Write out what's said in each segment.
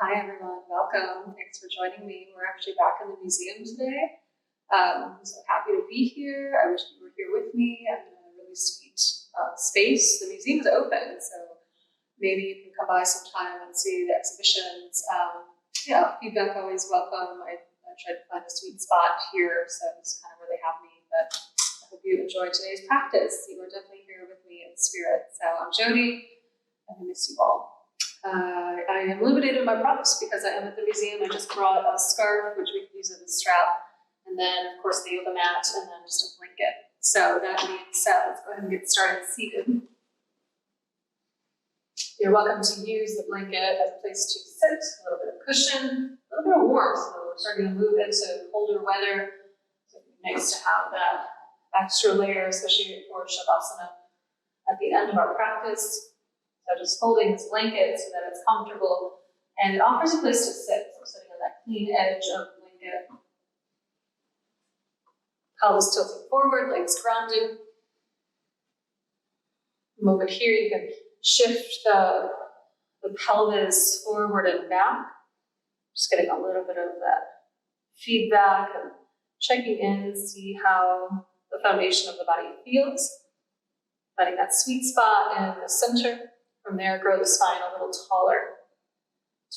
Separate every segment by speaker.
Speaker 1: Hi everyone, welcome. Thanks for joining me. We're actually back in the museum today. I'm so happy to be here. I wish you were here with me. I'm in a really sweet space. The museum is open, so maybe you can come by sometime and see the exhibitions. Feedback always welcome. I tried to find a sweet spot here, so it's kind of where they have me. But I hope you enjoyed today's practice. You were definitely here with me in spirit. So I'm Jodi, and I miss you all. I am limited in my props because I am at the museum. I just brought a scarf, which we can use as a strap, and then, of course, the yoga mat, and then just a blanket. So that being said, let's go ahead and get started seated. You're welcome to use the blanket as a place to sit, a little bit of cushion, a little bit of warmth. So we're starting to move into colder weather. So it'd be nice to have that extra layer, especially for Shavasana at the end of our practice. So just holding this blanket so that it's comfortable, and it offers a place to sit. So sitting on that clean edge of the blanket. Pelvis tilting forward, legs grounded. Moment here, you can shift the pelvis forward and back. Just getting a little bit of that feedback and checking in, see how the foundation of the body feels. Finding that sweet spot in the center. From there, grow the spine a little taller.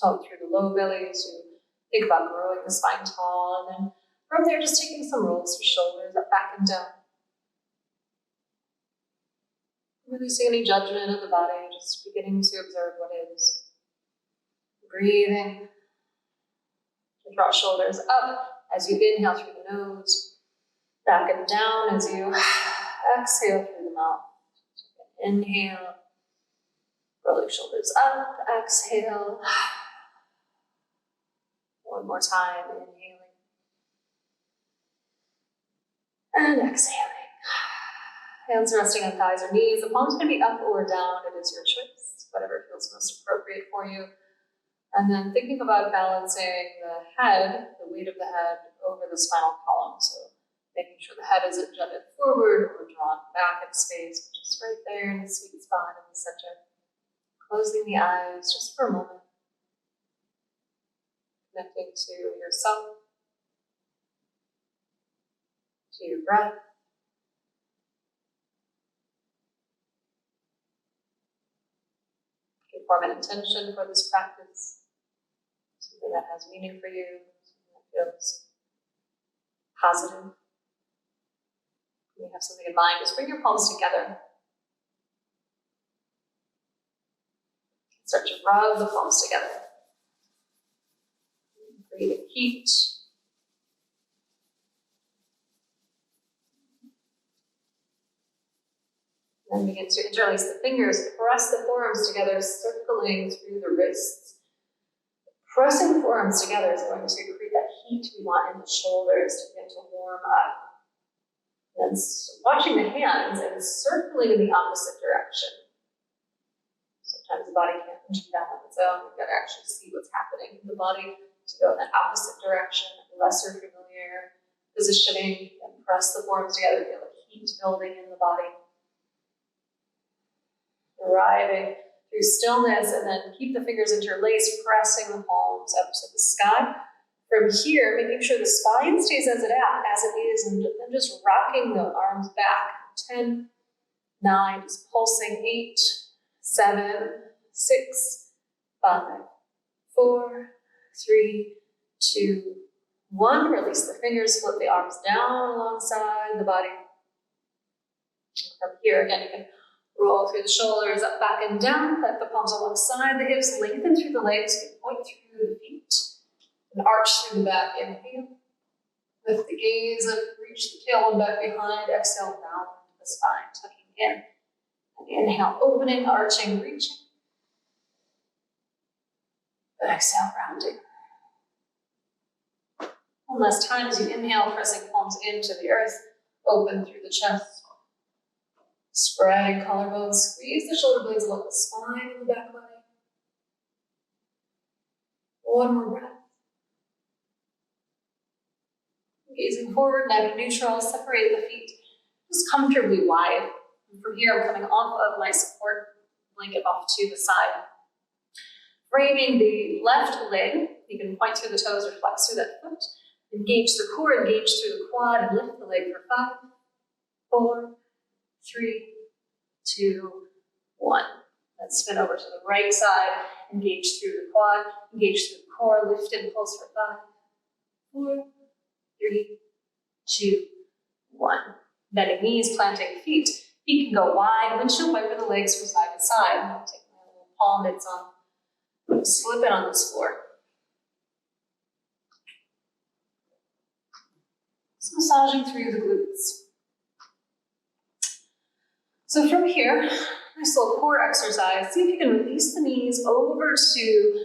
Speaker 1: Tone through the low belly as you think about growing the spine tall. And then from there, just taking some rolls through shoulders up, back and down. Releasing any judgment of the body, just beginning to observe what is. Breathing. Draw shoulders up as you inhale through the nose. Back and down as you exhale through the mouth. Inhale. Roll your shoulders up, exhale. One more time, inhaling. And exhaling. Hands resting on thighs or knees. The palms can be up or down. It is your choice, whatever feels most appropriate for you. And then thinking about balancing the head, the weight of the head, over the spinal column. So making sure the head isn't jutted forward or drawn back in space, but just right there in the sweet spot in the center. Closing the eyes just for a moment. Connecting to yourself, to your breath. You can form an intention for this practice, something that has meaning for you, something that feels positive. When you have something in mind, just bring your palms together. Start to rub the palms together. Creating heat. Then begin to interlace the fingers, press the forearms together, circling through the wrists. Pressing the forearms together is going to create that heat we want in the shoulders to begin to warm up. And then watching the hands and circling in the opposite direction. Sometimes the body can't do that on its own. We've got to actually see what's happening in the body to go in that opposite direction, lesser familiar positioning, and press the forearms together, feel the heat building in the body. Arriving through stillness, and then keep the fingers interlaced, pressing the palms up to the sky. From here, making sure the spine stays as it is, and then just rocking the arms back. 10, 9, just pulsing. 8, 7, 6, 5, 4, 3, 2, 1. Release the fingers, flip the arms down alongside the body. From here, again, you can roll through the shoulders, up, back, and down. Let the palms alongside the hips, lengthen through the legs, you can point through the feet, and arch through the back. Inhale. Lift the gaze up, reach the tailbone back behind. Exhale, round the spine, tucking in. Inhale, opening, arching, reaching. Exhale, rounding. One last time as you inhale, pressing palms into the earth, open through the chest. Spreading collarbones, squeeze the shoulder blades along the spine and the back leg. One more breath. Gazing forward, neck neutral, separate the feet just comfortably wide. And from here, I'm coming off of my support blanket off to the side. Framing the left leg, you can point through the toes or flex through that foot. Engage the core, engage through the quad, and lift the leg for 5, 4, 3, 2, 1. Then spin over to the right side, engage through the quad, engage through the core, lift and pulse for 5, 4, 3, 2, 1. Bending knees, planting feet. Feet can go wide, windshield wiper the legs from side to side. I'm going to take my little palm mitts on, slip it on this floor. Just massaging through the glutes. So from here, nice little core exercise. See if you can release the knees over to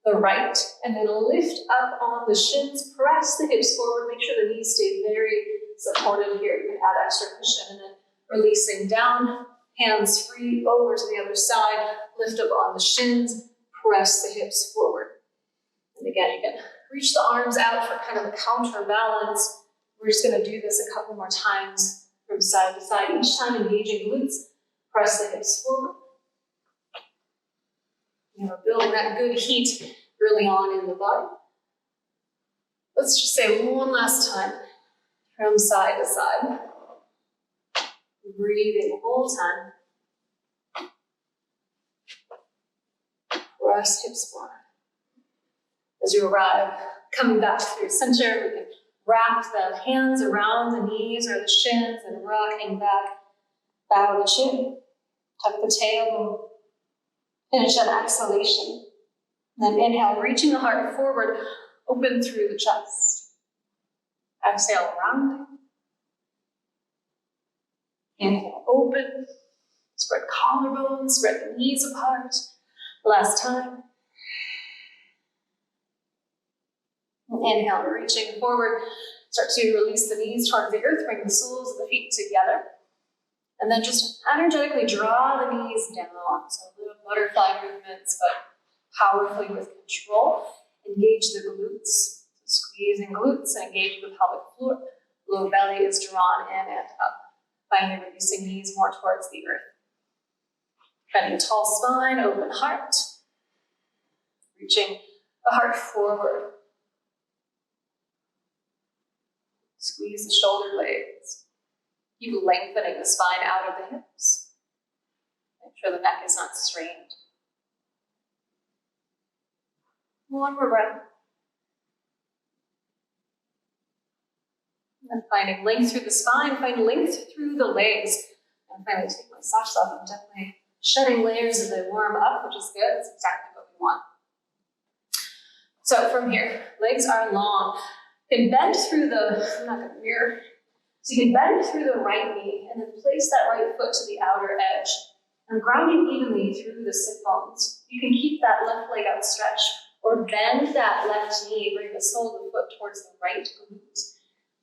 Speaker 1: the right and then lift up on the shins, press the hips forward, make sure the knees stay very supported here. You can add extra cushion and then releasing down, hands free over to the other side, lift up on the shins, press the hips forward. And again, you can reach the arms out for kind of a counterbalance. We're just going to do this a couple more times from side to side, each time engaging glutes, press the hips forward. And we're building that good heat early on in the body. Let's just say one last time from side to side. Breathing the whole time. Press hips forward. As you arrive, coming back through center, we can wrap the hands around the knees or the shins and rocking back. Bow the chin, tuck the tailbone. Finish that exhalation. And then inhale, reaching the heart forward, open through the chest. Exhale, rounding. Inhale, open. Spread collarbones, spread the knees apart. Last time. Inhale, reaching forward. Start to release the knees towards the earth, bring the soles of the feet together. And then just energetically draw the knees down. So little butterfly movements, but powerfully with control. Engage the glutes. So squeezing glutes and engage the pelvic floor. Low belly is drawn in and up. Finally releasing knees more towards the earth. Bending tall spine, open heart. Reaching the heart forward. Squeeze the shoulder blades. Keep lengthening the spine out of the hips. Make sure the neck is not strained. One more breath. And finding length through the spine, find length through the legs. And finally take my socks off. I'm definitely shedding layers as they warm up, which is good. That's exactly what we want. So from here, legs are long. You can bend through the, I'm not going to mirror. So you can bend through the right knee and then place that right foot to the outer edge. And grounding evenly through the sit bones. You can keep that left leg outstretched or bend that left knee, bring the sole of the foot towards the right glute.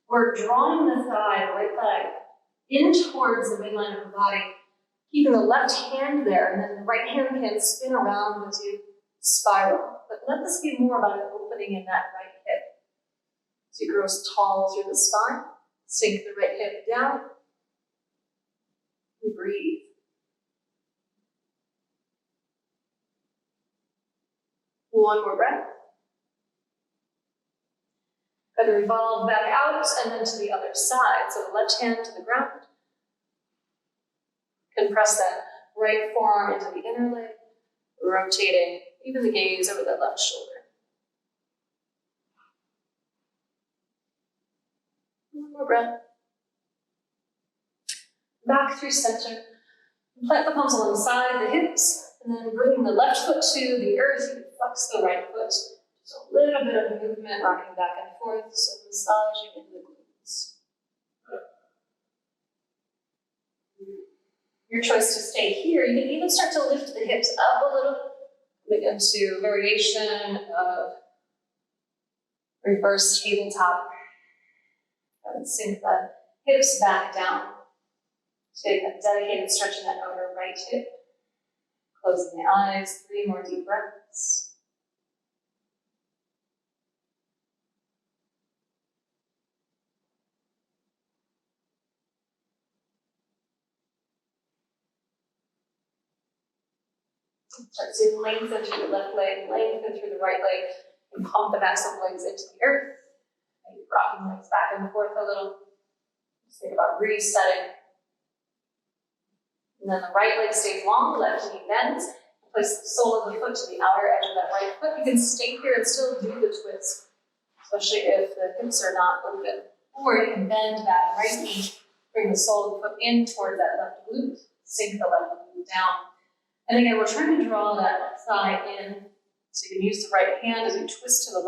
Speaker 1: We're drawing the thigh, the right thigh, in towards the midline of the body, keeping the left hand there, and then the right hand can spin around as you spiral. But let this be more about an opening in that right hip. So you grow tall through the spine, sink the right hip down, and breathe. One more breath. And revolve back out and then to the other side. So the left hand to the ground. Can press that right forearm into the inner leg, rotating even the gaze over that left shoulder. One more breath. Back through center. Plant the palms alongside the hips, and then bring the left foot to the earth. You can flex the right foot. Just a little bit of movement, rocking back and forth, so massaging into the glutes. Your choice to stay here. You can even start to lift the hips up a little, coming into variation of reverse tabletop. And sink the hips back down. Take a dedicated stretch in that outer right hip. Closing the eyes, 3 more deep breaths. Start to lengthen through the left leg, lengthen through the right leg, and pump the backs of the legs into the earth. Maybe rocking legs back and forth a little. Just think about resetting. And then the right leg stays long, left knee bends. Place the sole of the foot to the outer edge of that right foot. You can stay here and still do the twist, especially if the hips are not open. Or you can bend that right knee, bring the sole of the foot in toward that left glute, sink the left glute down. And again, we're trying to draw that thigh in, so you can use the right hand as you twist to the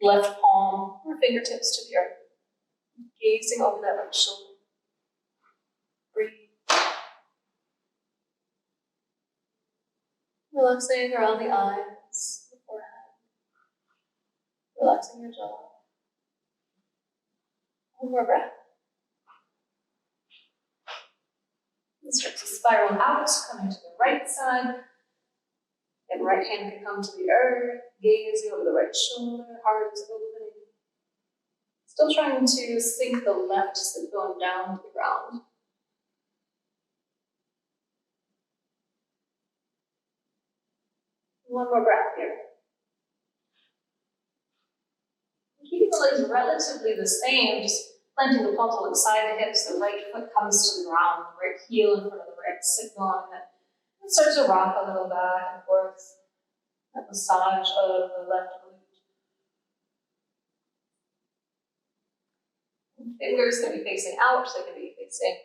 Speaker 1: left palm or fingertips to the earth, gazing over that right shoulder. Breathe. Relaxing around the eyes, the forehead, relaxing your jaw. One more breath. And start to spiral out, coming to the right side. And right hand can come to the earth, gazing over the right shoulder, heart is opening. Still trying to sink the left sit bone down to the ground. One more breath here. Keeping the legs relatively the same, just planting the palms alongside the hips, the right foot comes to the ground, the right heel in front of the right sit bone, and starts to rock a little back and forth. That massage of the left glute. Fingers can be facing out, they can be facing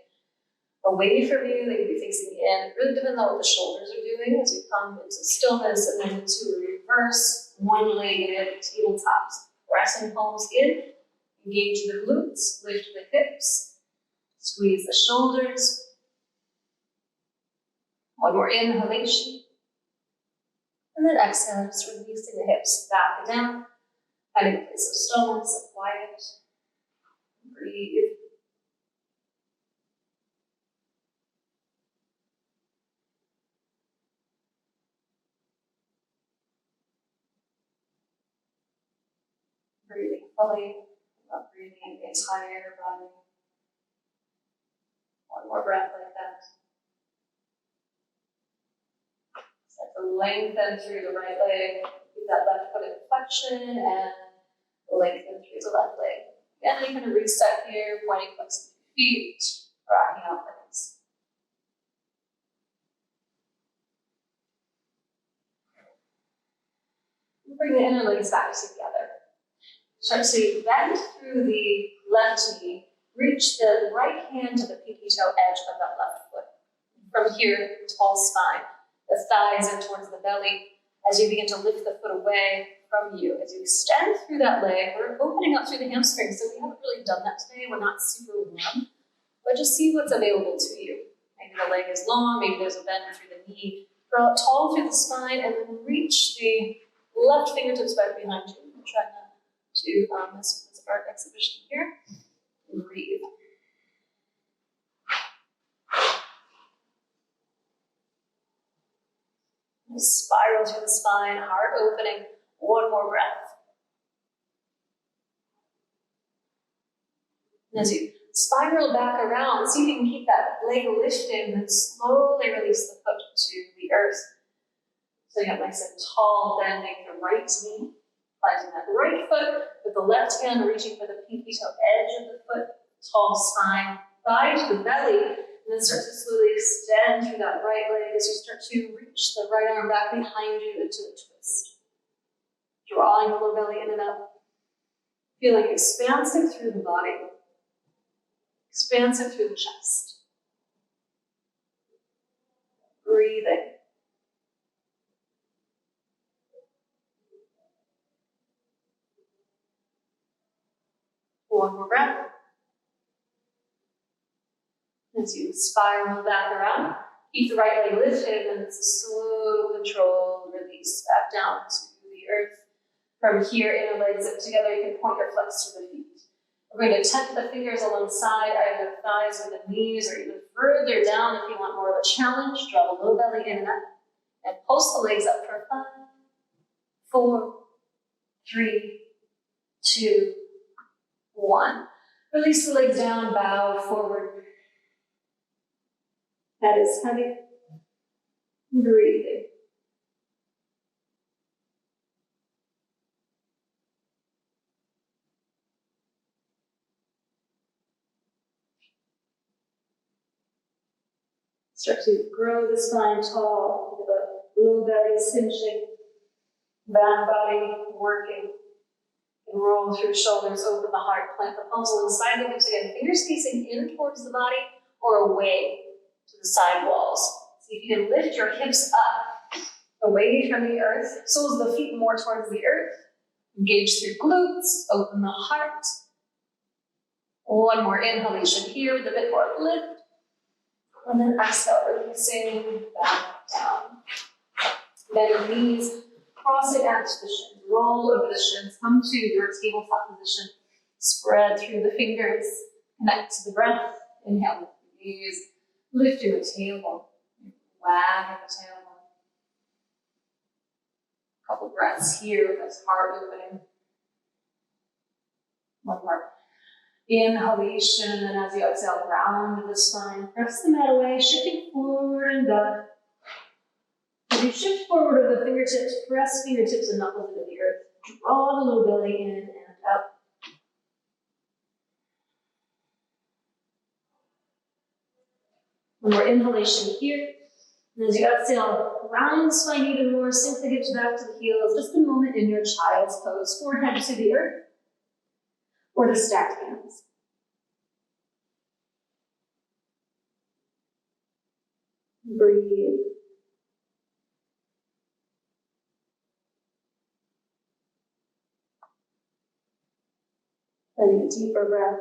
Speaker 1: away from you, they can be facing in. It really depends on what the shoulders are doing as we come into stillness and then into a reverse one-legged tabletops. Pressing palms in, engage the glutes, lift the hips, squeeze the shoulders. One more inhalation. And then exhale, just releasing the hips back and down, finding a place of stillness and quiet. Breathe. Breathing fully, not breathing the entire body. One more breath like that. Start to lengthen through the right leg. Keep that left foot in flexion and lengthen through the left leg. Again, you can reset here, pointing flexing feet, rocking out legs. Bring the inner legs back together. Start to bend through the left knee. Reach the right hand to the pinky toe edge of that left foot. From here, tall spine. The thighs in towards the belly. As you begin to lift the foot away from you, as you extend through that leg, we're opening up through the hamstrings. So we haven't really done that today. We're not super warm, but just see what's available to you. Maybe the leg is long, maybe there's a bend through the knee. Draw it tall through the spine, and then reach the left fingertips back behind you. Try not to mess with this art exhibition here. And breathe. Spiral through the spine, heart opening. One more breath. And as you spiral back around, see if you can keep that leg lifted and then slowly release the foot to the earth. So you have nice and tall, bending the right knee, planting that right foot with the left hand reaching for the pinky toe edge of the foot, tall spine, thigh to the belly, and then start to slowly extend through that right leg as you start to reach the right arm back behind you into a twist. Drawing the lower belly in and up. Feeling expansive through the body. Expansive through the chest. Breathing. One more breath. As you spiral back around, keep the right leg lifted and slow, controlled release back down to the earth. From here, inner legs up together, you can point your flex to the feet. We're going to tuck the fingers alongside either the thighs or the knees, or even further down if you want more of a challenge. Draw the low belly in and up, and pulse the legs up for 5, 4, 3, 2, 1. Release the legs down, bow forward. That is heavy. Breathing. Start to grow the spine tall, with the low belly cinching, back body working. And roll through shoulders, open the heart, plant the palms alongside the hips again. Fingers facing in towards the body or away to the side walls. See if you can lift your hips up, away from the earth, soles of the feet more towards the earth. Engage through glutes, open the heart. One more inhalation here with a bit more lift. And then exhale, releasing back down. Bend your knees, crossing out to the shins. Roll over the shins, come to your tabletop position. Spread through the fingers, connect to the breath. Inhale with the knees, lift your tailbone, wag the tailbone. Couple breaths here with this heart opening. One more inhalation, and then as you exhale, round the spine, press the mat away, shifting forward and back. As you shift forward over the fingertips, press fingertips and knuckles into the earth. Draw the low belly in and up. One more inhalation here. And as you exhale, round the spine even more, sink the hips back to the heels. Just a moment in your child's pose. Forehead to the earth, or the stacked hands. Breathe. Letting a deeper breath.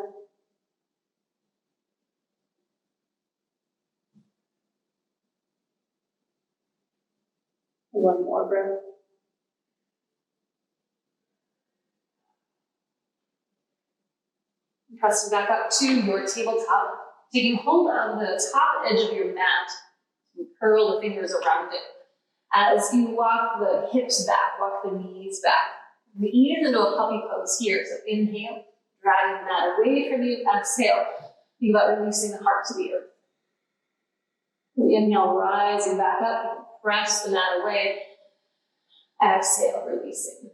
Speaker 1: One more breath. Press back up to your tabletop, taking hold of the top edge of your mat. You curl the fingers around it. As you walk the hips back, walk the knees back. We ease into a puppy pose here. So inhale, dragging the mat away from you. Exhale, think about releasing the heart to the earth. Inhale, rising back up, press the mat away. Exhale, releasing.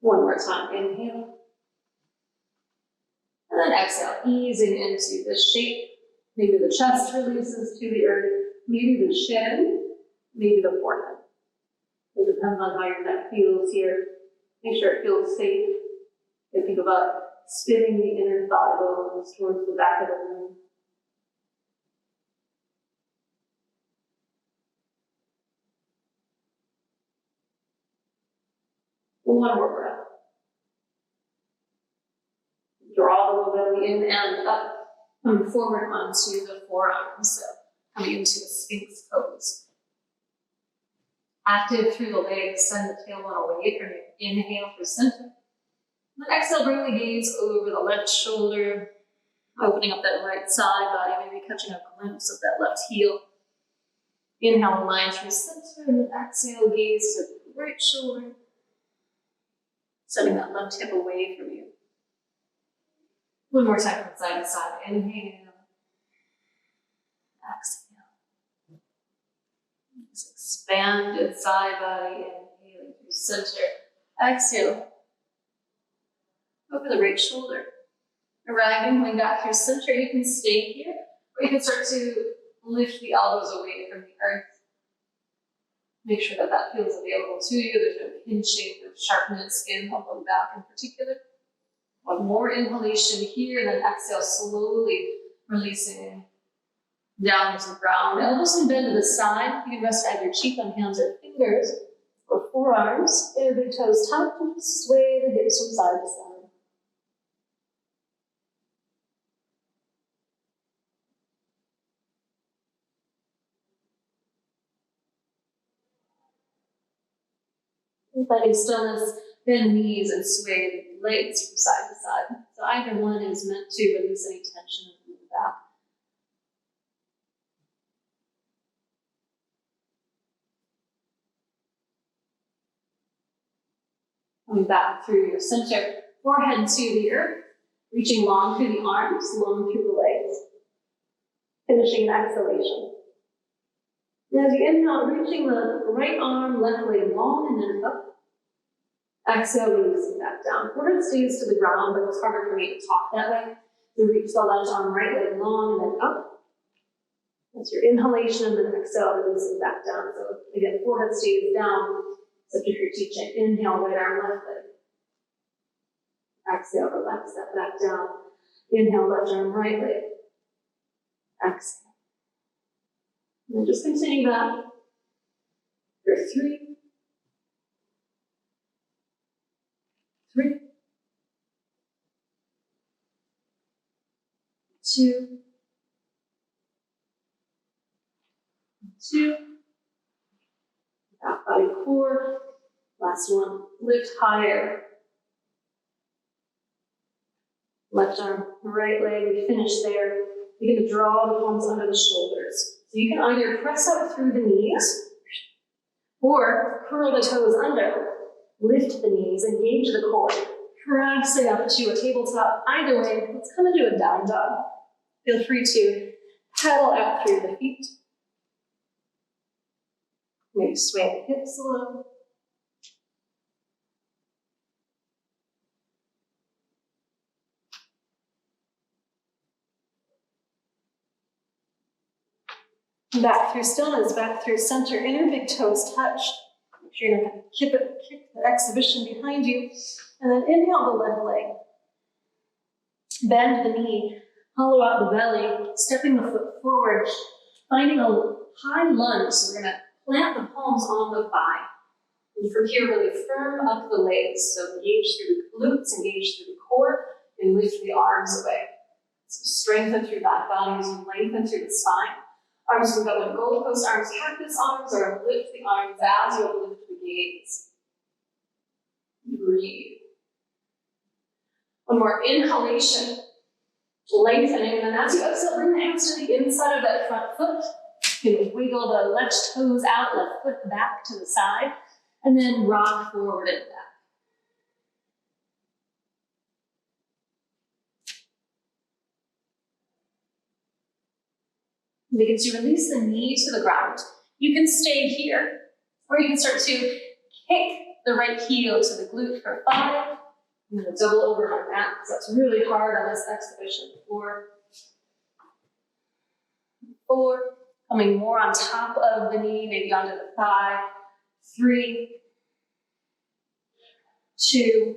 Speaker 1: One more time, inhale. And then exhale, easing into the shape. Maybe the chest releases to the earth, maybe the chin, maybe the forehead. It depends on how your neck feels here. Make sure it feels safe. And think about spinning the inner thigh bones towards the back of the room. One more breath. Draw the low belly in and up. Coming forward onto the forearms. So coming into a Sphinx pose. Active through the legs, send the tailbone away from you. Inhale for center. And then exhale, bring the gaze over the left shoulder, opening up that right side body, maybe catching a glimpse of that left heel. Inhale, align through center, and then exhale, gaze to the right shoulder, sending that left hip away from you. One more time from side to side. Inhale. Exhale. This expanded side body, inhaling through center. Exhale. Over the right shoulder. Arriving, coming back through center. You can stay here, or you can start to lift the elbows away from the earth. Make sure that that feels available to you. There's no pinching, no sharpness in the low back in particular. One more inhalation here, and then exhale, slowly releasing down to the ground. Elbows can bend to the side. You can rest either cheek on hands or fingers, or forearms. Inner big toes tucked, and sway the hips from side to side. Finding stillness, bend knees and sway legs from side to side. So either one is meant to release any tension in the back. Coming back through your center, forehead to the earth, reaching long through the arms, long through the legs. Finishing an exhalation. And as you inhale, reaching the right arm, left leg long and then up. Exhale, releasing back down. Forehead stays to the ground, but it's harder for me to talk that way. So reach the left arm, right leg long and then up. That's your inhalation, and then exhale, releasing back down. So again, forehead stays down. So if you're teaching, inhale, right arm, left leg. Exhale, relax that back down. Inhale, left arm, right leg. Exhale. And then just continue that for 3, 3, 2, 2. Back body core. Last one. Lift higher. Left arm, right leg. We finish there. You're going to draw the palms under the shoulders. So you can either press up through the knees or curl the toes under. Lift the knees, engage the core. Pressing up to a tabletop. Either way, let's come into a down dog. Feel free to pedal out through the feet. Maybe sway the hips a little. Back through stillness, back through center, inner big toes touch. Make sure you're not going to kick the exhibition behind you. And then inhale the left leg. Bend the knee, hollow out the belly, stepping the foot forward, finding a high lunge. So we're going to plant the palms on the thigh. And from here, really firm up the legs. So engage through the glutes, engage through the core, and lift the arms away. So strengthen through that body as you lengthen through the spine. Arms can go in goalpost arms, cactus arms, or lift the arms as you uplift the gaze. Breathe. One more inhalation, lengthening, and then as you exhale, bring the hands to the inside of that front foot. You can wiggle the left toes out, left foot back to the side, and then rock forward and back. Begin to release the knee to the ground. You can stay here, or you can start to kick the right heel to the glute for 5. I'm going to double over my mat because that's really hard on this exhibition. 4, 4, coming more on top of the knee, maybe onto the thigh. 3, 2,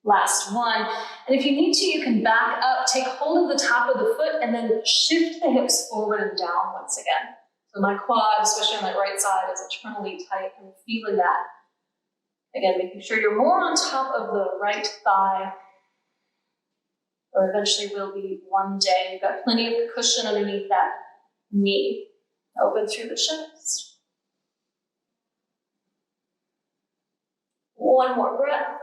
Speaker 1: last 1. And if you need to, you can back up, take hold of the top of the foot, and then shift the hips forward and down once again. So my quad, especially on my right side, is eternally tight. I'm feeling that. Again, making sure you're more on top of the right thigh, or eventually will be one day. You've got plenty of cushion underneath that knee. Open through the chest. One more breath.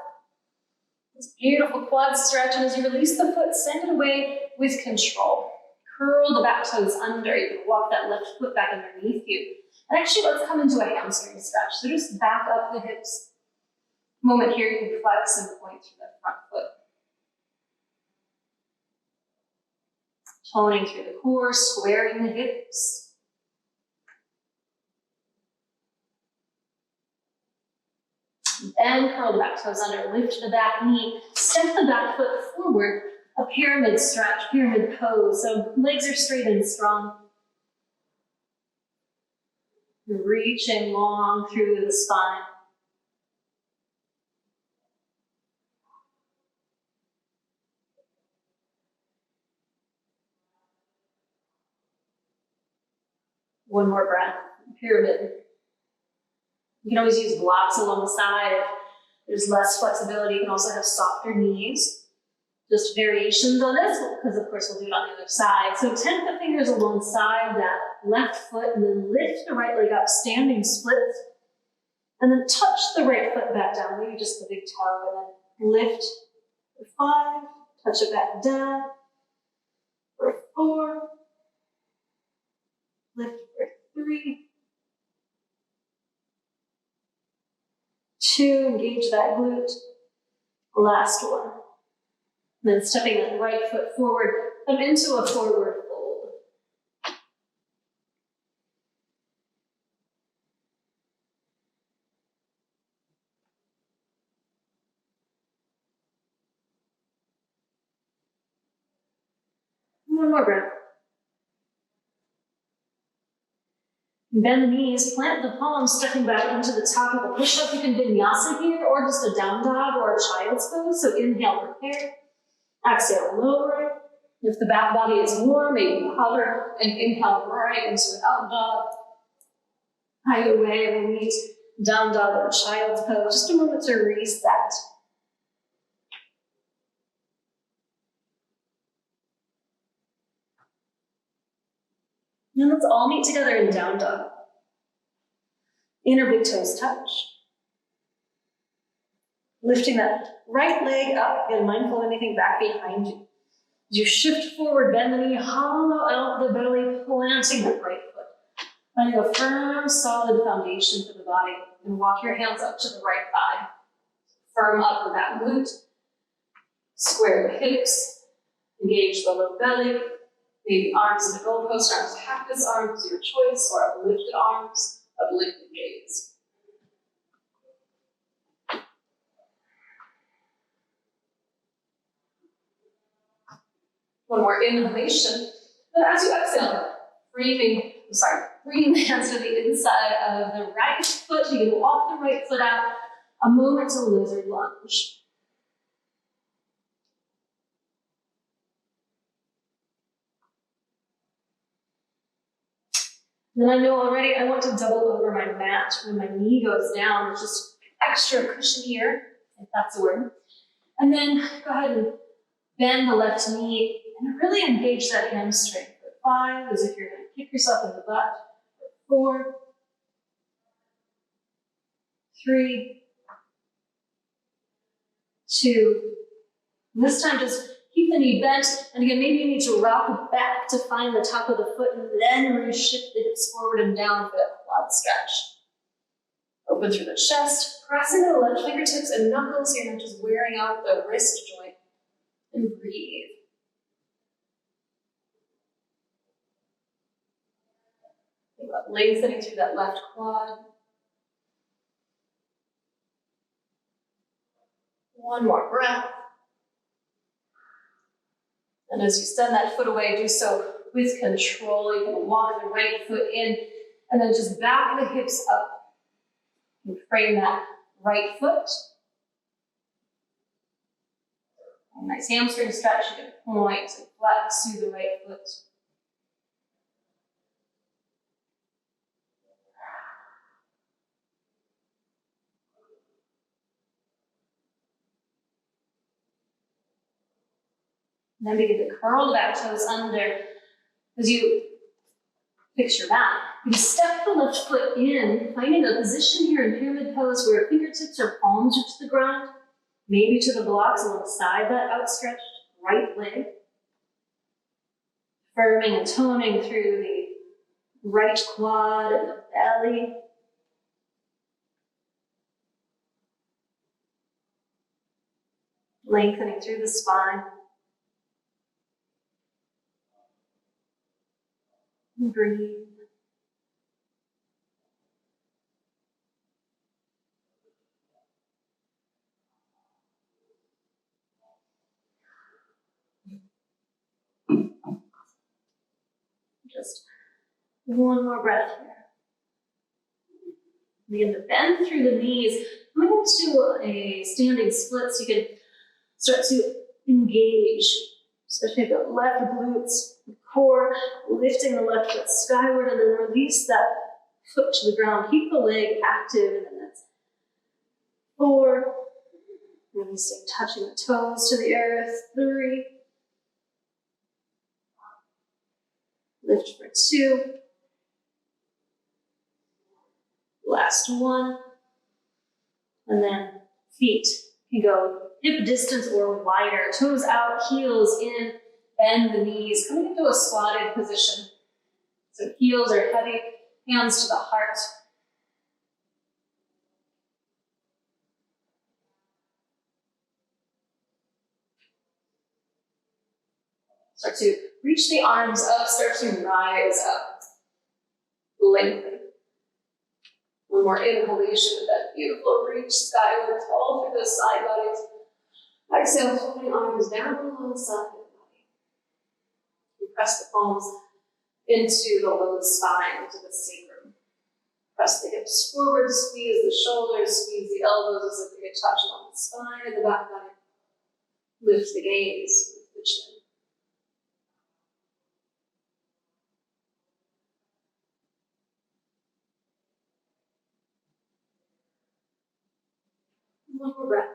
Speaker 1: This beautiful quad stretch, and as you release the foot, send it away with control. Curl the back toes under. You can walk that left foot back underneath you. And actually, let's come into a hamstring stretch. So just back up the hips. Moment here, you can flex and point through that front foot. Toning through the core, squaring the hips. And curl the back toes under, lift the back knee, step the back foot forward, a pyramid stretch, pyramid pose. So legs are straight and strong. Reaching long through the spine. One more breath, pyramid. You can always use blocks along the side. If there's less flexibility, you can also have softer knees. Just variations on this, because of course we'll do it on the other side. So tent the fingers alongside that left foot, and then lift the right leg up, standing splits. And then touch the right foot back down, maybe just the big toe, and then lift for 5, touch it back down for 4, lift for 3, 2, engage that glute. Last one. And then stepping that right foot forward, come into a forward fold. One more breath. Bend the knees, plant the palms, stepping back into the top of the push-up. You can vinyasa here, or just a down dog or a child's pose. So inhale, prepare. Exhale, lower. If the back body is warm, maybe hover and inhale right into an out dog. Either way, we'll meet down dog or child's pose. Just a moment to reset. Now let's all meet together in down dog. Inner big toes touch. Lifting that right leg up, get mindful of anything back behind you. As you shift forward, bend the knee, hollow out the belly, planting that right foot. Finding a firm, solid foundation for the body. And walk your hands up to the right thigh. Firm up in that glute. Square the hips. Engage the low belly. Maybe arms in the goalpost, arms cactus, arms your choice, or uplifted arms, uplifted gaze. One more inhalation. But as you exhale, bringing the hands to the inside of the right foot. You can walk the right foot out. A moment to lizard lunge. Then I know already I want to double over my mat when my knee goes down. It's just extra cushionier, if that's a word. And then go ahead and bend the left knee and really engage that hamstring. For 5, as if you're going to kick yourself in the butt. 4, 3, 2. This time just keep the knee bent, and again, maybe you need to rock back to find the top of the foot, and then reshift the hips forward and down for that quad stretch. Open through the chest, press into the left fingertips and knuckles, so you're not just wearing out the wrist joint. And breathe. Think about lengthening through that left quad. One more breath. And as you send that foot away, do so with control. You can walk the right foot in and then just back the hips up. And frame that right foot. A nice hamstring stretch. You can point and flex through the right foot. And then begin to curl the back toes under as you fix your back. You step the left foot in, finding a position here in pyramid pose where fingertips or palms reach the ground, maybe to the blocks alongside that outstretched right leg. Firming and toning through the right quad and the belly. Lengthening through the spine. And breathe. Just one more breath here. Begin to bend through the knees. Coming into a standing split so you can start to engage, especially the left glutes, the core, lifting the left foot skyward, and then release that foot to the ground. Keep the leg active, and then that's 4. Releasing, touching the toes to the earth. 3. Lift for 2. Last 1. And then feet can go hip distance or wider. Toes out, heels in, bend the knees, coming into a squatted position. So heels are heavy, hands to the heart. Start to reach the arms up, start to rise up. Lengthen. One more inhalation with that beautiful reach skyward, all through those side bodies. Exhale, holding arms down alongside the body. press the palms into the low spine, into the sacrum. Press the hips forward, squeeze the shoulders, squeeze the elbows as if they get touched on the spine and the back body. Lift the gaze, lift the chin. One more breath.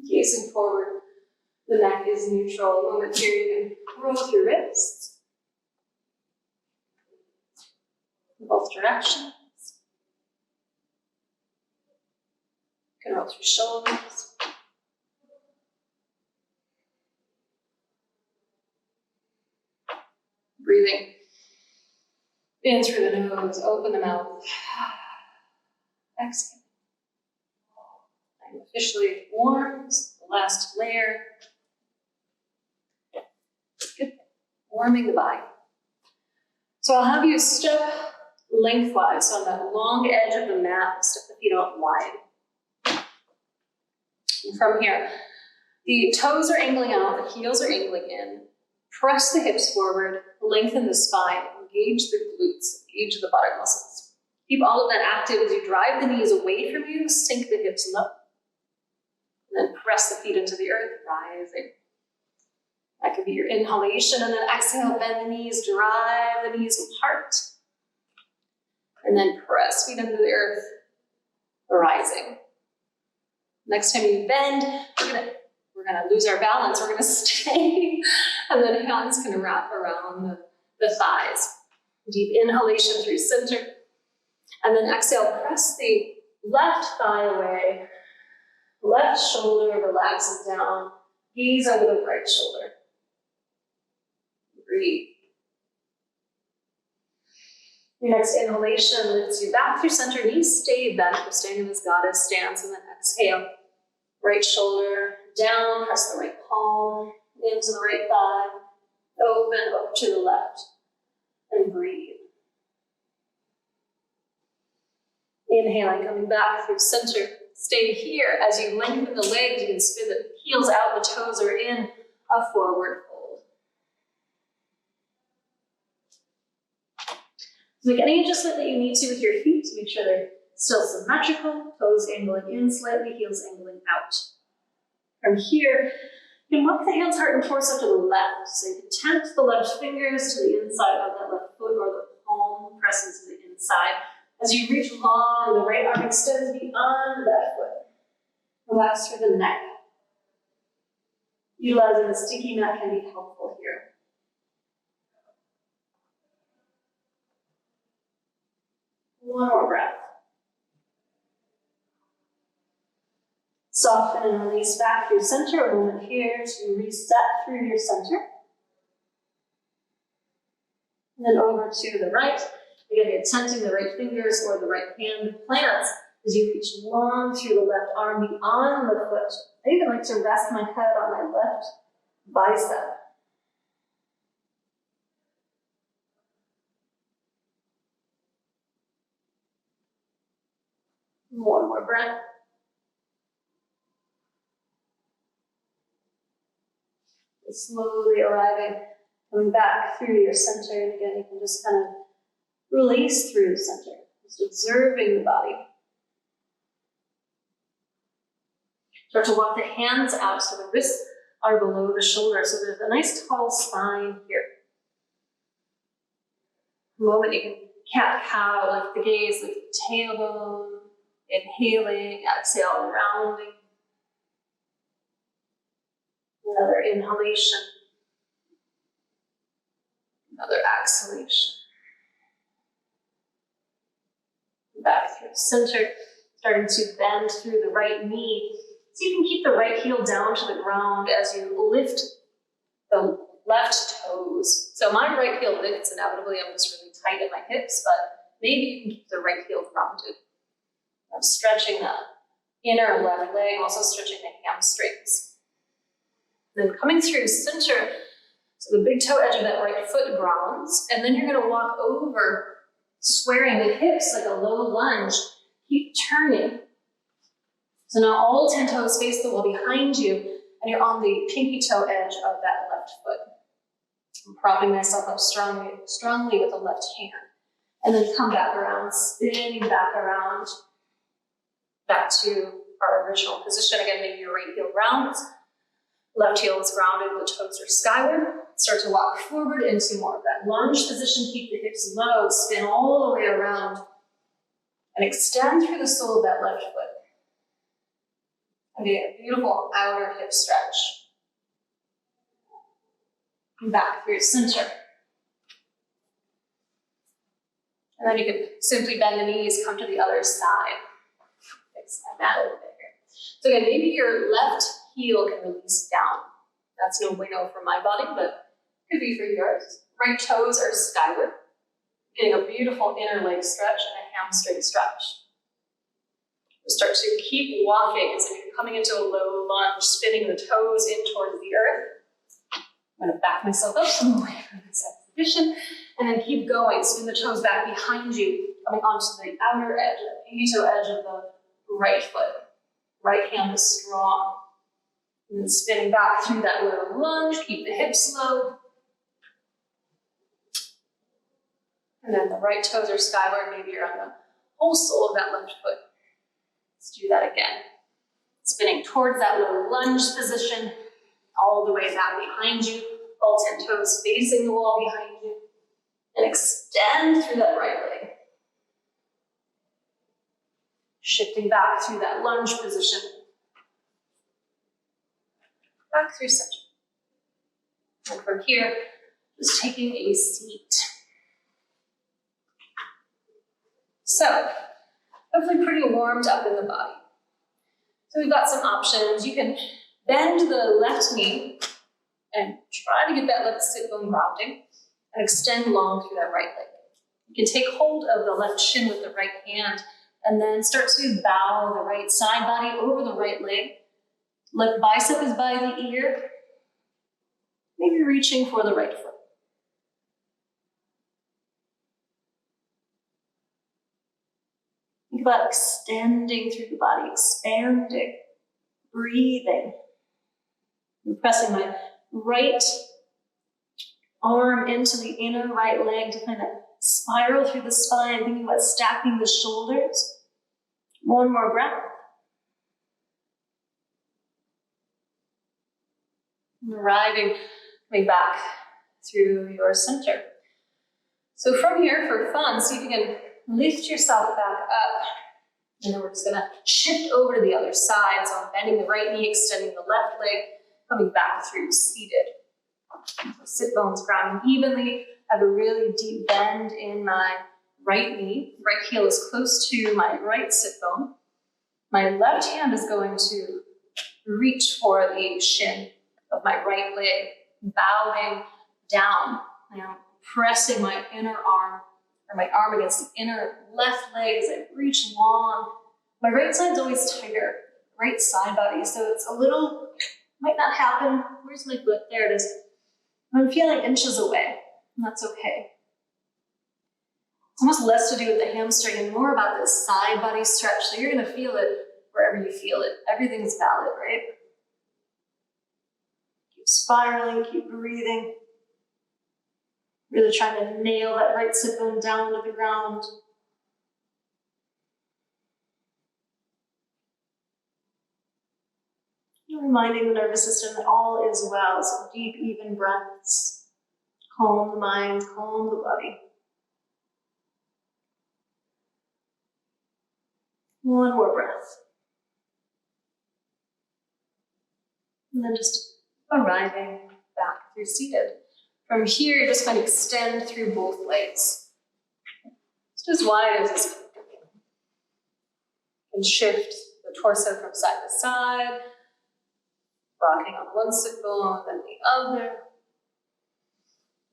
Speaker 1: Gazing forward, the neck is neutral. A moment here, you can roll with your wrists in both directions. You can roll through shoulders. Breathing in through the nose, open the mouth. Exhale. And officially warms the last layer. Good. Warming the body. So I'll have you step lengthwise on that long edge of the mat, step the feet out wide. And from here, the toes are angling out, the heels are angling in. Press the hips forward, lengthen the spine, engage the glutes, engage the buttock muscles. Keep all of that active as you drive the knees away from you, sink the hips low. And then press the feet into the earth, rising. That could be your inhalation, and then exhale, bend the knees, drive the knees apart. And then press feet into the earth, rising. Next time you bend, we're gonna lose our balance, we're gonna stay. And then hands can wrap around the thighs. Deep inhalation through center. And then exhale, press the left thigh away. Left shoulder relaxes down. Gaze over the right shoulder. Breathe. Your next inhalation lifts you back through center. Knees stay bent. We're staying in this goddess stance. And then exhale. Right shoulder down. Press the right palm into the right thigh. Open up to the left. And breathe. Inhaling, coming back through center. Stay here. As you lengthen the legs, you can spin the heels out, the toes are in, a forward fold. So make any adjustment that you need to with your feet to make sure they're still symmetrical, toes angling in slightly, heels angling out. From here, you can walk the hands, heart, and torso to the left. So you can tempt the left fingers to the inside of that left foot, or the palm presses to the inside. As you reach long, the right arm extends beyond that foot. Relax through the neck. Utilizing the sticky mat can be helpful here. One more breath. Soften and release back through center. A moment here to reset through your center. And then over to the right. Again, you're tenting the right fingers or the right hand plants as you reach long through the left arm beyond the foot. I even like to rest my head on my left bicep. One more breath. And slowly arriving, coming back through your center. And again, you can just kind of release through the center, just observing the body. Start to walk the hands out so the wrists are below the shoulders. So there's a nice tall spine here. A moment you can cat-cow, lift the gaze, lift the tailbone, inhaling, exhale, rounding. Another inhalation. Another exhalation. Back through the center, starting to bend through the right knee. So you can keep the right heel down to the ground as you lift the left toes. So my right heel lifts inevitably. I'm just really tight in my hips, but maybe you can keep the right heel grounded. I'm stretching the inner left leg, also stretching the hamstrings. Then coming through center, so the big toe edge of that right foot grounds, and then you're going to walk over, squaring the hips like a low lunge. Keep turning. So now all 10 toes face the wall behind you, and you're on the pinky toe edge of that left foot. I'm propping myself up strongly with the left hand. And then come back around, spinning back around, back to our original position. Again, maybe your right heel rounds, left heel is grounded, the toes are skyward. Start to walk forward into more of that lunge position. Keep the hips low, spin all the way around, and extend through the sole of that left foot. And get a beautiful outer hip stretch. And back through center. And then you can simply bend the knees, come to the other side. Fix my mat a little bit here. So again, maybe your left heel can release down. That's no bueno for my body, but could be for yours. Right toes are skyward. Getting a beautiful inner leg stretch and a hamstring stretch. Start to keep walking as if you're coming into a low lunge, spinning the toes in towards the earth. I'm going to back myself up some more from this position, and then keep going. Spin the toes back behind you, coming onto the outer edge, the pinky toe edge of the right foot. Right hand is strong. And then spinning back through that low lunge, keep the hips low. And then the right toes are skyward, maybe you're on the whole sole of that left foot. Let's do that again. Spinning towards that low lunge position, all the way back behind you, all 10 toes facing the wall behind you, and extend through that right leg. Shifting back through that lunge position, back through center. And from here, just taking a seat. So, hopefully pretty warmed up in the body. So we've got some options. You can bend the left knee and try to get that left sit bone grounding and extend long through that right leg. You can take hold of the left shin with the right hand and then start to bow the right side body over the right leg. Left bicep is by the ear. Maybe reaching for the right foot. Think about extending through the body, expanding, breathing. I'm pressing my right arm into the inner right leg to kind of spiral through the spine, thinking about stacking the shoulders. One more breath. And arriving, coming back through your center. So from here, for fun, see if you can lift yourself back up. And then we're just gonna shift over to the other side. So I'm bending the right knee, extending the left leg, coming back through seated. Sit bones grounding evenly. I have a really deep bend in my right knee. Right heel is close to my right sit bone. My left hand is going to reach for the shin of my right leg, bowing down. I'm pressing my inner arm, or my arm against the inner left leg as I reach long. My right side's always tighter, right side body, so it's a little, might not happen. Where's my foot? There it is. I'm feeling inches away, and that's okay. It's almost less to do with the hamstring and more about this side body stretch, so you're gonna feel it wherever you feel it. Everything's valid, right? Keep spiraling, keep breathing. Really trying to nail that right sit bone down to the ground. And reminding the nervous system that all is well. So deep, even breaths. Calm the mind, calm the body. One more breath. And then just arriving back through seated. From here, you're just going to extend through both legs. Just as wide as it's going to be. And shift the torso from side to side, rocking on one sit bone, then the other.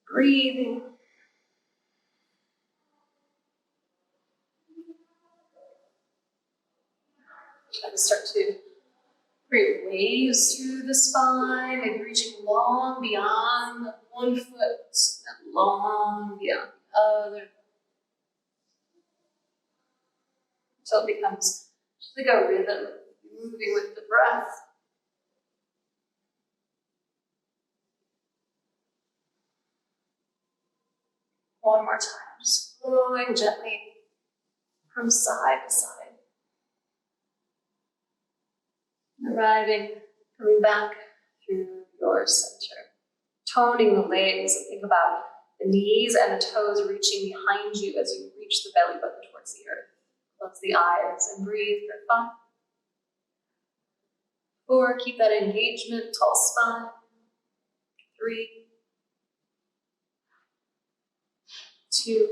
Speaker 1: Breathing. Try to start to create waves through the spine, maybe reaching long beyond one foot, and long beyond the other. Until it becomes just like a rhythm, moving with the breath. One more time, just flowing gently from side to side. Arriving, coming back through your center. Toning the legs, and think about the knees and the toes reaching behind you as you reach the belly button towards the earth. Close the eyes and breathe for 5. 4, keep that engagement, tall spine. 3, 2,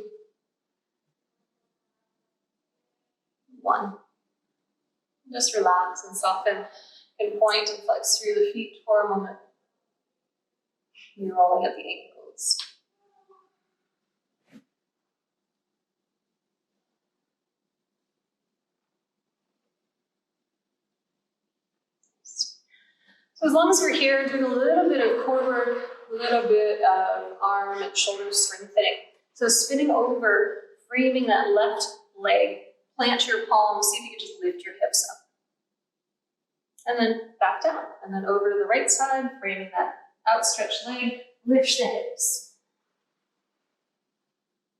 Speaker 1: 1. Just relax and soften and point and flex through the feet for a moment. You're rolling at the ankles. So as long as we're here, doing a little bit of core work, a little bit of arm and shoulder strengthening. So spinning over, framing that left leg, plant your palms, see if you can just lift your hips up. And then back down, and then over to the right side, framing that outstretched leg, lift the hips.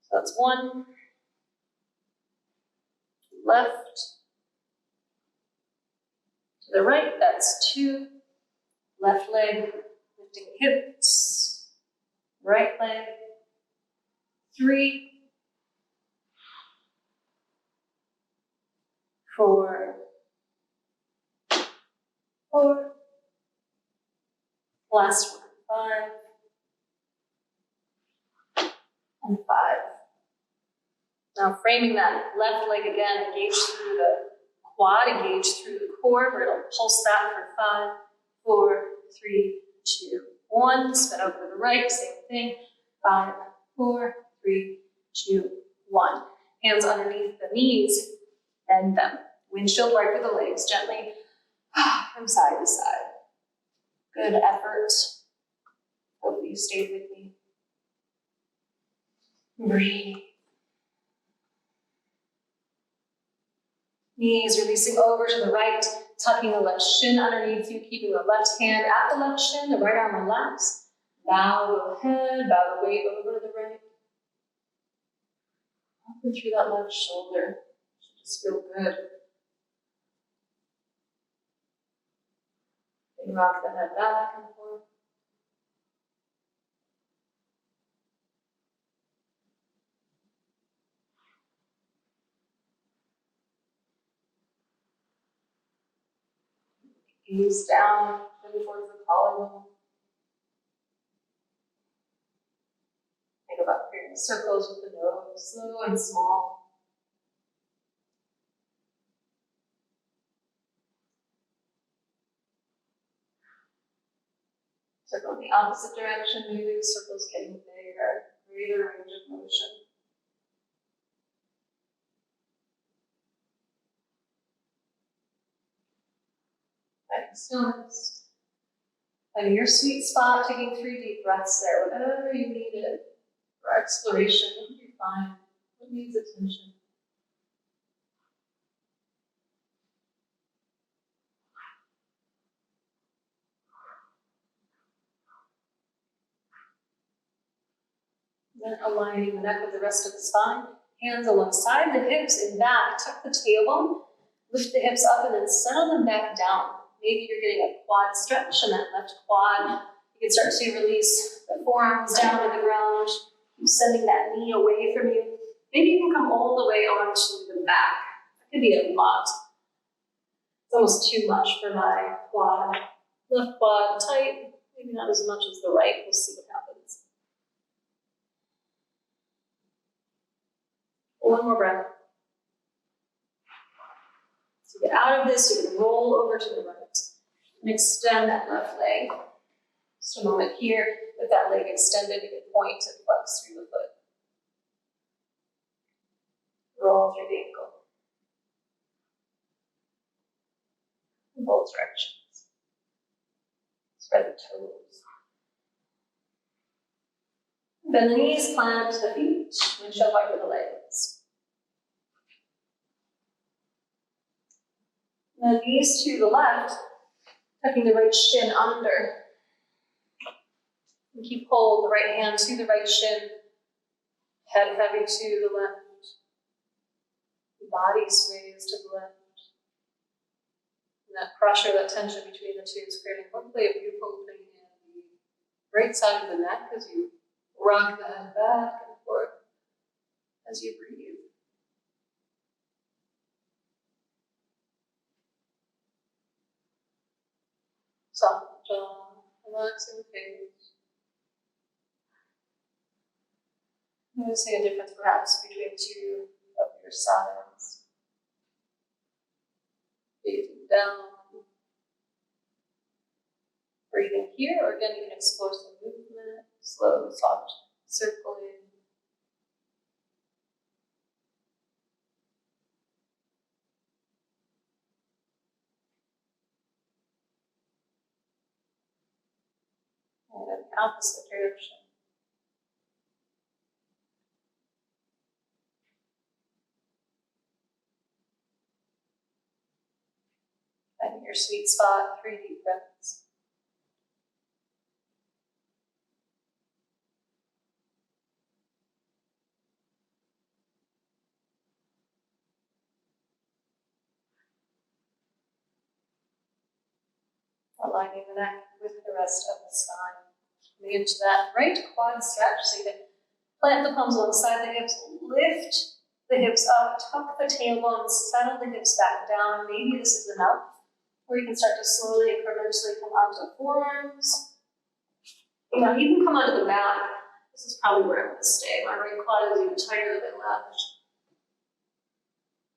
Speaker 1: So that's 1, left, to the right, that's 2, left leg, lifting hips, right leg, 3, 4, 4, last one, 5, and 5. Now framing that left leg again, engage through the quad, engage through the core. We're going to pulse that for 5, 4, 3, 2, 1. Spin over to the right, same thing. 5, 4, 3, 2, 1. Hands underneath the knees, bend them. Windshield wiper the legs gently from side to side. Good effort. Hope you stayed with me. Breathe. Knees releasing over to the right, tucking the left shin underneath you, keeping the left hand at the left shin, the right arm relaxed. Bow the head, bow the weight over to the right. Up and through that left shoulder. Should just feel good. And rock the head back and forth. Gaze down, turn towards the collarbone. Think about creating circles with the nose, slow and small. Circle in the opposite direction, maybe the circle's getting bigger, greater range of motion. Stillness. Finding your sweet spot, taking 3 deep breaths there, whatever you needed for exploration, what do you find? What needs attention? Then aligning the neck with the rest of the spine, hands alongside the hips and back, tuck the tailbone, lift the hips up and then settle them back down. Maybe you're getting a quad stretch in that left quad. You can start to release the forearms down to the ground. Keep sending that knee away from you. Maybe you can come all the way onto the back. That could be a lot. It's almost too much for my quad. Left quad tight, maybe not as much as the right. We'll see what happens. One more breath. So get out of this, you can roll over to the right and extend that left leg. Just a moment here, with that leg extended, you can point and flex through the foot. Roll through the ankle. In both directions. Spread the toes. Bend the knees, plant the feet, and shove wiper the legs. And then knees to the left, tucking the right shin under. And keep hold, the right hand to the right shin. Head heavy to the left. Body sways to the left. And that pressure, that tension between the two is creating hopefully a beautiful opening in the right side of the neck as you rock the head back and forth as you breathe. Soften the jaw, relaxing the face. Noticing a difference perhaps between two of your sides. Breathing down. Breathing here, or again, you can explore some movement, slow, soft circling. And then opposite direction. Finding your sweet spot, 3 deep breaths. Aligning the neck with the rest of the spine. Coming into that right quad stretch, so you can plant the palms alongside the hips, lift the hips up, tuck the tailbone, settle the hips back down. Maybe this is enough. Or you can start to slowly, incrementally come onto forearms. You can come onto the back. This is probably where I'm going to stay. My right quad is even tighter than my left.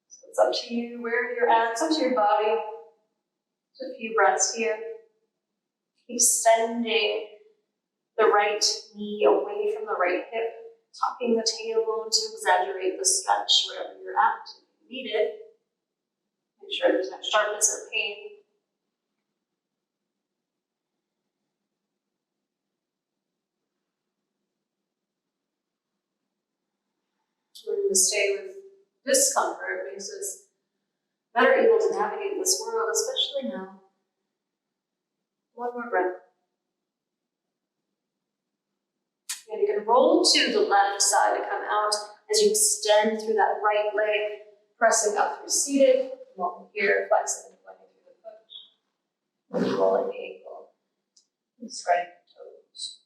Speaker 1: So it's up to you where you're at. It's up to your body. Just a few breaths here. Keep sending the right knee away from the right hip, tucking the tailbone to exaggerate the stretch wherever you're at. If you need it, make sure there's no sharpness or pain. We're going to stay with discomfort makes us better able to navigate this world, especially now. One more breath. And you can roll to the left side to come out as you extend through that right leg, pressing up through seated. Walking here, flexing and pointing through the foot. Rolling the ankle. And spreading the toes.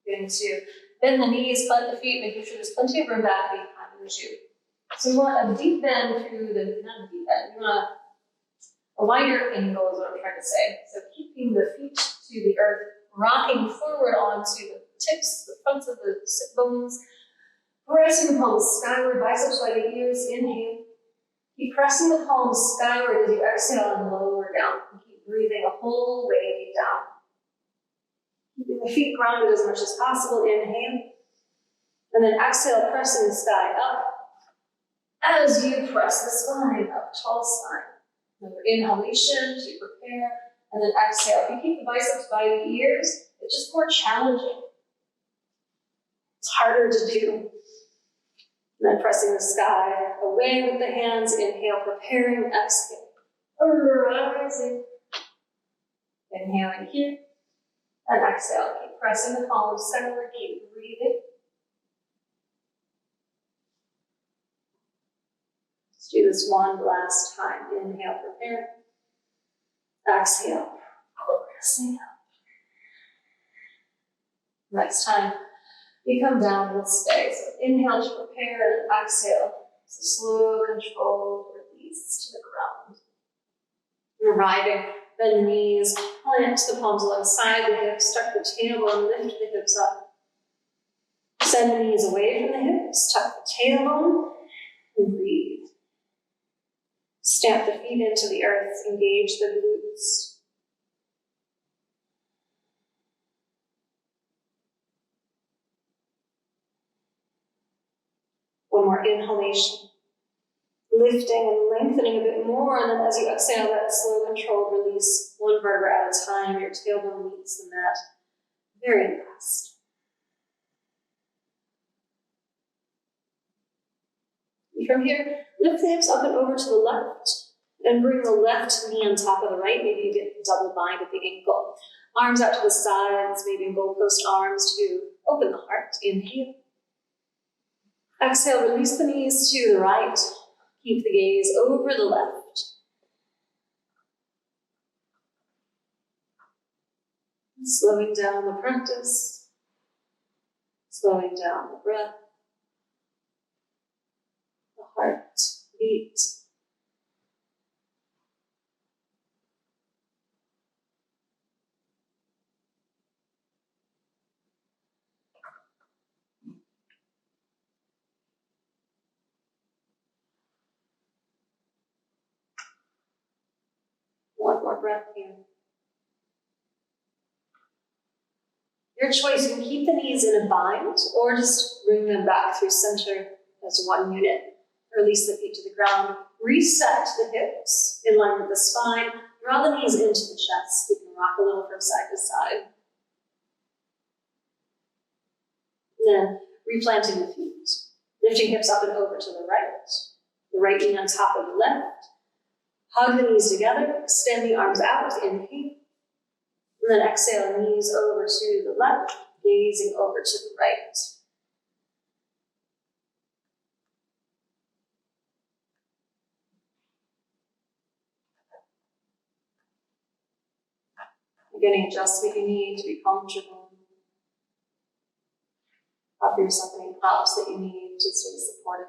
Speaker 1: Going to bend the knees, plant the feet, making sure there's plenty of room back behind the shoe. So you want a deep bend through the, not a deep bend, you want a wider angle is what I'm trying to say. So keeping the feet to the earth, rocking forward onto the tips, the fronts of the sit bones, pressing the palms skyward, biceps wide at ears, inhale. Keep pressing the palms skyward as you exhale and lower down. And keep breathing a whole way down. Keeping the feet grounded as much as possible, inhale. And then exhale, pressing the sky up. As you press the spine up, tall spine. Another inhalation to prepare, and then exhale. If you keep the biceps by the ears, it's just more challenging. It's harder to do. And then pressing the sky away with the hands, inhale, preparing, exhale. Rising. Inhaling here, and exhale. Keep pressing the palms centered, keep breathing. Do this one last time. Inhale, prepare. Exhale, pressing up. Next time you come down, we'll stay. So inhale to prepare and exhale. So slow, controlled release to the ground. You're riding, bend the knees, plant the palms alongside the hips, tuck the tailbone, lift the hips up. Send the knees away from the hips, tuck the tailbone, and breathe. Stamp the feet into the earth, engage the glutes. One more inhalation. Lifting and lengthening a bit more, and then as you exhale, that slow, controlled release, one vertebra at a time, your tailbone meets the mat. Very fast. From here, lift the hips up and over to the left, And bring the left knee on top of the right. Maybe you get double bind at the ankle. Arms out to the sides, maybe in goalpost arms to open the heart. Inhale. Exhale, release the knees to the right. Keep the gaze over the left. Slowing down the practice. Slowing down the breath. The heart beat. One more breath here. Your choice, you can keep the knees in a bind or just bring them back through center as one unit. Release the feet to the ground. Reset the hips in line with the spine. Draw the knees into the chest. You can rock a little from side to side. Then replanting the feet. Lifting hips up and over to the right. The right knee on top of the left. Hug the knees together. Extend the arms out. Inhale. And then exhale, knees over to the left, gazing over to the right. Again, adjust what you need to be comfortable. Offer yourself any props that you need to stay supported.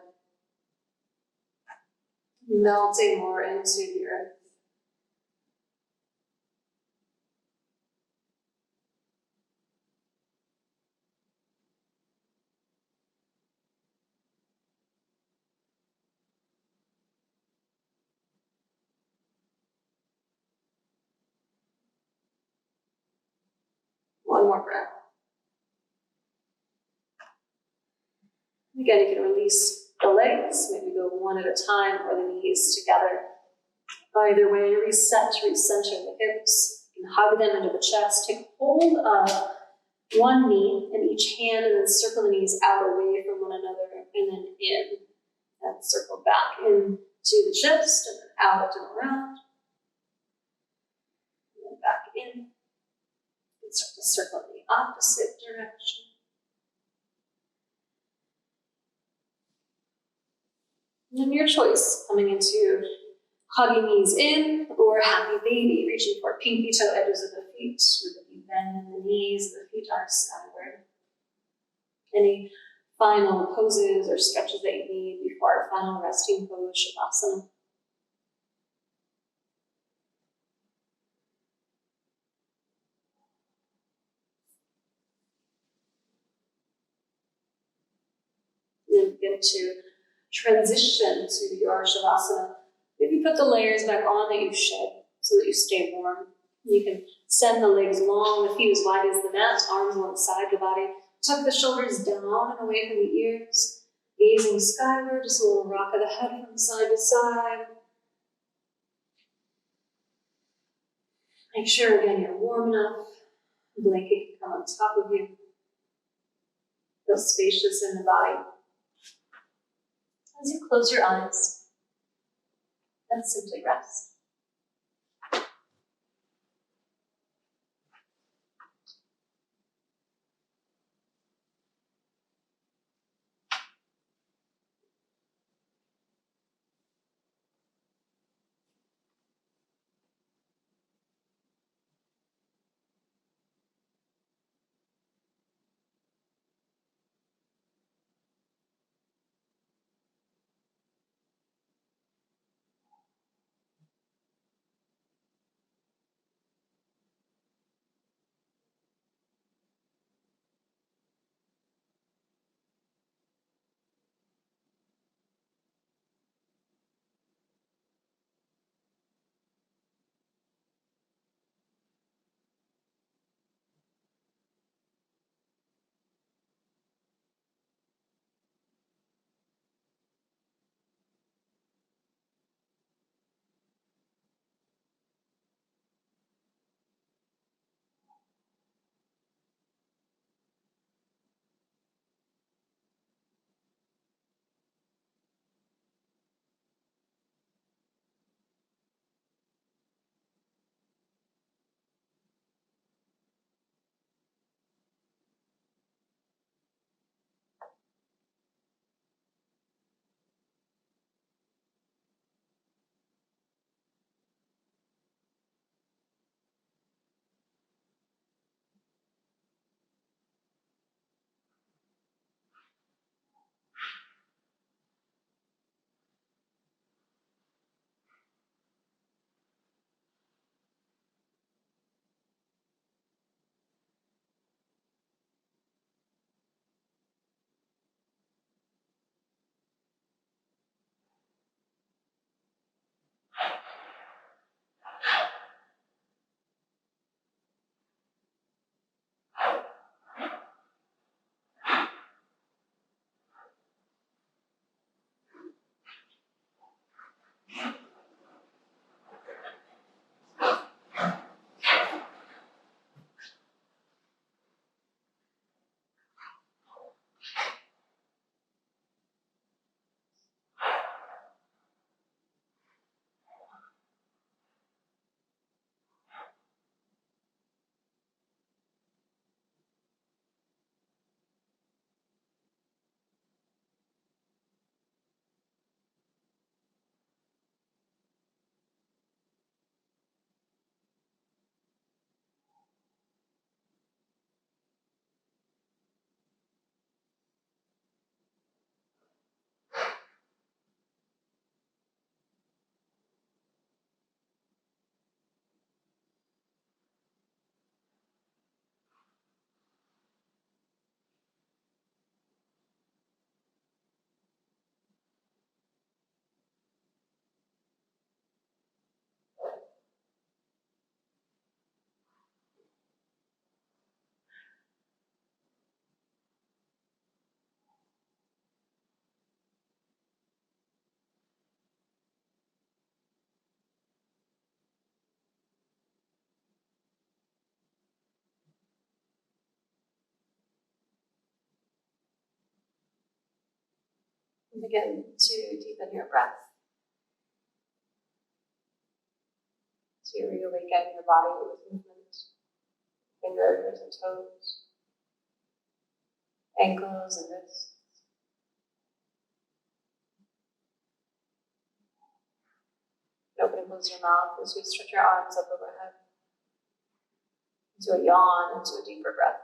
Speaker 1: Melting more into the earth. One more breath. Again, you can release the legs, maybe go one at a time or the knees together. Either way, reset to recenter the hips. You can hug them into the chest. Take hold of one knee in each hand and then circle the knees out away from one another and then in. And circle back into the chest and then out and around. And then back in. And start to circle in the opposite direction. And your choice, coming into hugging knees in or happy baby, reaching for pinky toe edges of the feet with the feet bend in the knees, the feet are skyward. Any final poses or stretches that you need before our final resting pose, Shavasana. And begin to transition to your Shavasana. Maybe put the layers back on that you shed so that you stay warm. You can send the legs long, the feet as wide as the mat, arms alongside the body. Tuck the shoulders down and away from the ears. Gazing skyward, just a little rock of the head from side to side. Make sure, again, you're warm enough. The blanket can come on top of you. Feel spacious in the body. As you close your eyes, and simply rest. Begin to deepen your breath. So you reawaken your body with movement, fingers and toes, ankles and wrists. Open and close your mouth as you stretch your arms up overhead. Into a yawn, into a deeper breath.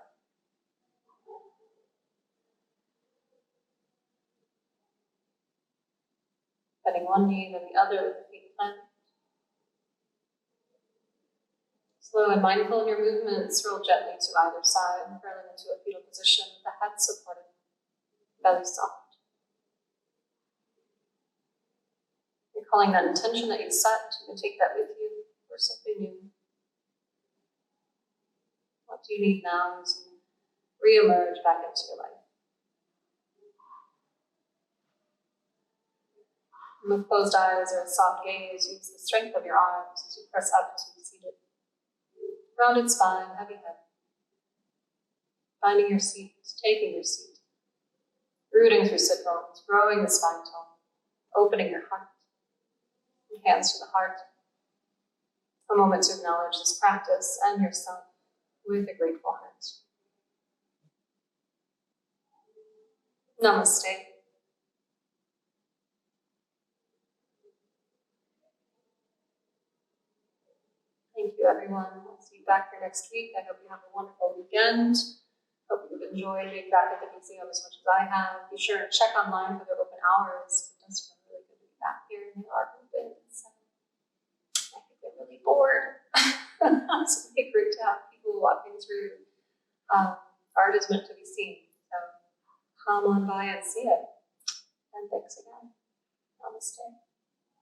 Speaker 1: Bending one knee, then the other with the feet planted. Slow and mindful in your movements, roll gently to either side, curling into a fetal position, the head supported, belly soft. Recalling that intention that you set, you can take that with you for something new. What do you need now as you re-emerge back into your life? With closed eyes or a soft gaze, use the strength of your arms as you press up to be seated. Rounded spine, heavy head. Finding your seat, taking your seat. Rooting through sit bones, growing the spine tone, opening your heart. Hands to the heart. A moment to acknowledge this practice and yourself with a grateful heart. Namaste. Thank you, everyone. I'll see you back here next week. I hope you have a wonderful weekend. Hope you've enjoyed being back at the museum as much as I have. Be sure to check online for their open hours. It does feel really good to be back here, and they are open. So I think they're really bored. So it'd be great to have people walking through. Art is meant to be seen. So come on by and see it. And thanks again. Namaste.